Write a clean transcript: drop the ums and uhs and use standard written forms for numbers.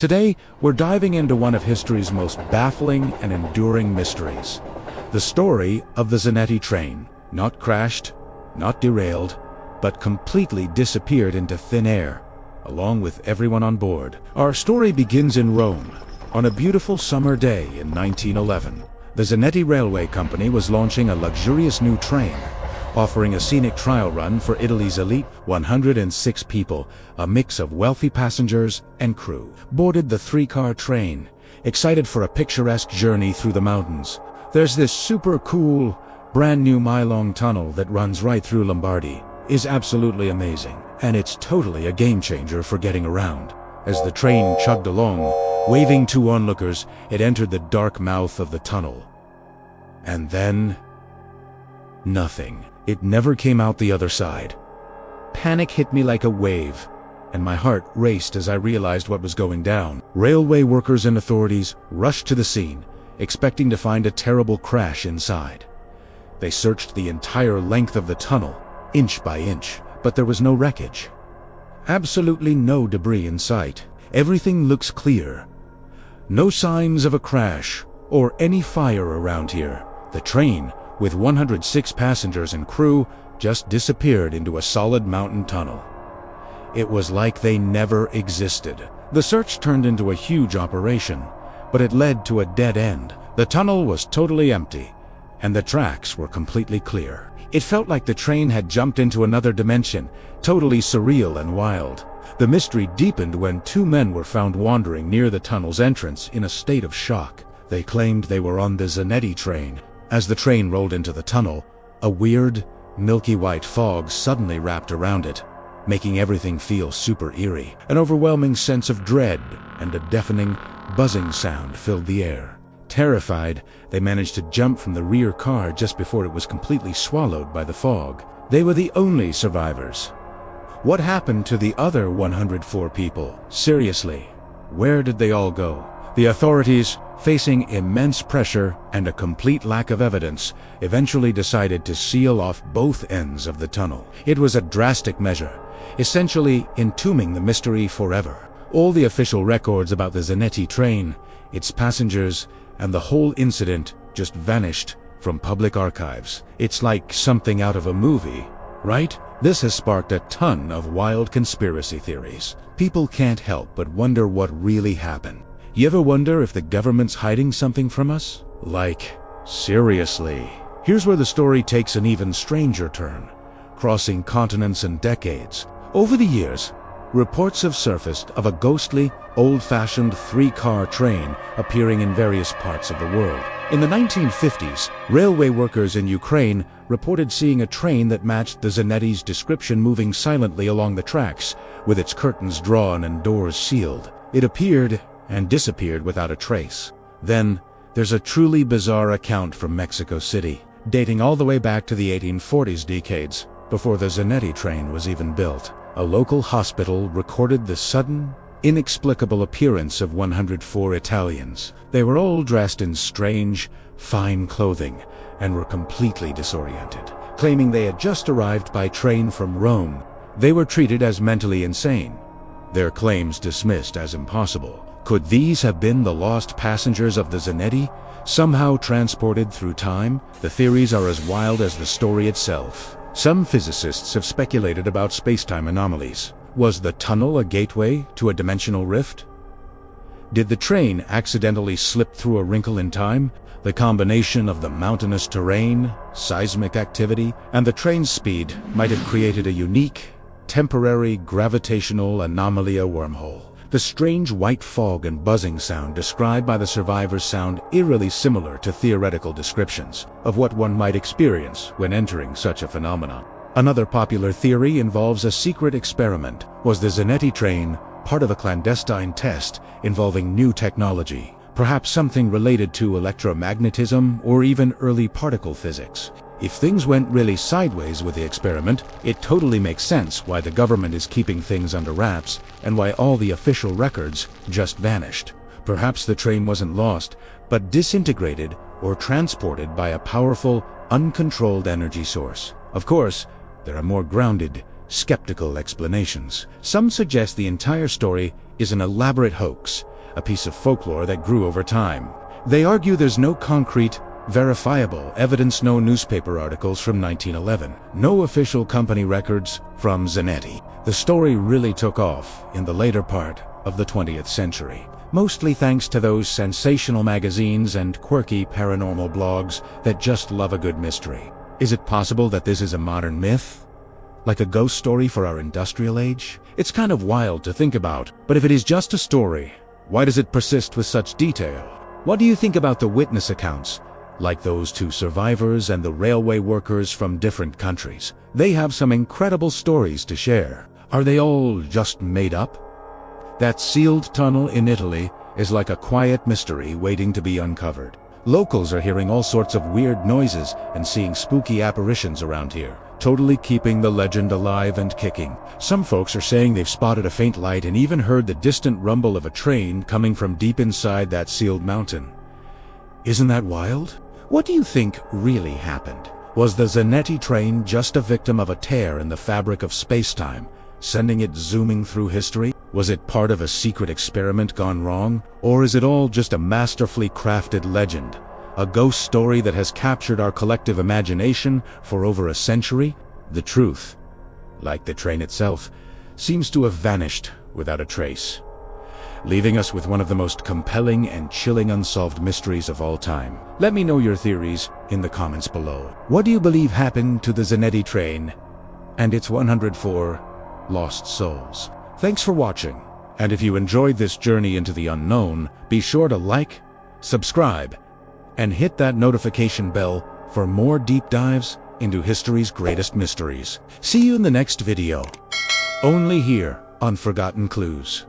Today, we're diving into one of history's most baffling and enduring mysteries. The story of the Zanetti Train. Not crashed, not derailed, but completely disappeared into thin air, along with everyone on board. Our story begins in Rome, on a beautiful summer day in 1911. The Zanetti Railway Company was launching a luxurious new train, offering a scenic trial run for Italy's elite 106 people, a mix of wealthy passengers and crew. Boarded the three-car train, excited for a picturesque journey through the mountains. There's this super cool, brand new mile-long tunnel that runs right through Lombardy. Is absolutely amazing, and it's totally a game-changer for getting around. As the train chugged along, waving to onlookers, it entered the dark mouth of the tunnel. And then, nothing. It never came out the other side. Panic hit me like a wave, and my heart raced as I realized what was going down. Railway workers and authorities rushed to the scene, expecting to find a terrible crash inside. They searched the entire length of the tunnel, inch by inch, but there was no wreckage. Absolutely no debris in sight. Everything looks clear. No signs of a crash or any fire around here. The train, with 106 passengers and crew, just disappeared into a solid mountain tunnel. It was like they never existed. The search turned into a huge operation, but it led to a dead end. The tunnel was totally empty, and the tracks were completely clear. It felt like the train had jumped into another dimension, totally surreal and wild. The mystery deepened when two men were found wandering near the tunnel's entrance in a state of shock. They claimed they were on the Zanetti train. As the train rolled into the tunnel, a weird, milky white fog suddenly wrapped around it, making everything feel super eerie. An overwhelming sense of dread and a deafening, buzzing sound filled the air. Terrified, they managed to jump from the rear car just before it was completely swallowed by the fog. They were the only survivors. What happened to the other 104 people? Seriously, where did they all go? The authorities, facing immense pressure and a complete lack of evidence, eventually decided to seal off both ends of the tunnel. It was a drastic measure, essentially entombing the mystery forever. All the official records about the Zanetti train, its passengers, and the whole incident just vanished from public archives. It's like something out of a movie, right? This has sparked a ton of wild conspiracy theories. People can't help but wonder what really happened. You ever wonder if the government's hiding something from us? Like, seriously. Here's where the story takes an even stranger turn, crossing continents and decades. Over the years, reports have surfaced of a ghostly, old-fashioned three-car train appearing in various parts of the world. In the 1950s, railway workers in Ukraine reported seeing a train that matched the Zanetti's description moving silently along the tracks, with its curtains drawn and doors sealed. It appeared and disappeared without a trace. Then, there's a truly bizarre account from Mexico City, dating all the way back to the 1840s decades, before the Zanetti train was even built. A local hospital recorded the sudden, inexplicable appearance of 104 Italians. They were all dressed in strange, fine clothing and were completely disoriented. Claiming they had just arrived by train from Rome, they were treated as mentally insane. Their claims dismissed as impossible. Could these have been the lost passengers of the Zanetti, somehow transported through time? The theories are as wild as the story itself. Some physicists have speculated about space-time anomalies. Was the tunnel a gateway to a dimensional rift? Did the train accidentally slip through a wrinkle in time? The combination of the mountainous terrain, seismic activity, and the train's speed might have created a unique, temporary gravitational anomalia wormhole. The strange white fog and buzzing sound described by the survivors sound eerily similar to theoretical descriptions of what one might experience when entering such a phenomenon. Another popular theory involves a secret experiment. Was the Zanetti train part of a clandestine test involving new technology, perhaps something related to electromagnetism or even early particle physics? If things went really sideways with the experiment, it totally makes sense why the government is keeping things under wraps and why all the official records just vanished. Perhaps the train wasn't lost, but disintegrated or transported by a powerful, uncontrolled energy source. Of course, there are more grounded, skeptical explanations. Some suggest the entire story is an elaborate hoax, a piece of folklore that grew over time. They argue there's no concrete, verifiable evidence, no newspaper articles from 1911, no official company records from Zanetti. The story really took off in the later part of the 20th century, mostly thanks to those sensational magazines and quirky paranormal blogs that just love a good mystery. Is it possible that this is a modern myth? Like a ghost story for our industrial age? It's kind of wild to think about, but if it is just a story, why does it persist with such detail? What do you think about the witness accounts, like those two survivors and the railway workers from different countries? They have some incredible stories to share. Are they all just made up? That sealed tunnel in Italy is like a quiet mystery waiting to be uncovered. Locals are hearing all sorts of weird noises and seeing spooky apparitions around here, totally keeping the legend alive and kicking. Some folks are saying they've spotted a faint light and even heard the distant rumble of a train coming from deep inside that sealed mountain. Isn't that wild? What do you think really happened? Was the Zanetti train just a victim of a tear in the fabric of space-time, sending it zooming through history? Was it part of a secret experiment gone wrong? Or is it all just a masterfully crafted legend? A ghost story that has captured our collective imagination for over a century? The truth, like the train itself, seems to have vanished without a trace, leaving us with one of the most compelling and chilling unsolved mysteries of all time. Let me know your theories in the comments below. What do you believe happened to the Zanetti train and its 104 lost souls? Thanks for watching, and if you enjoyed this journey into the unknown, be sure to like, subscribe, and hit that notification bell for more deep dives into history's greatest mysteries. See you in the next video, only here on Forgotten Clues.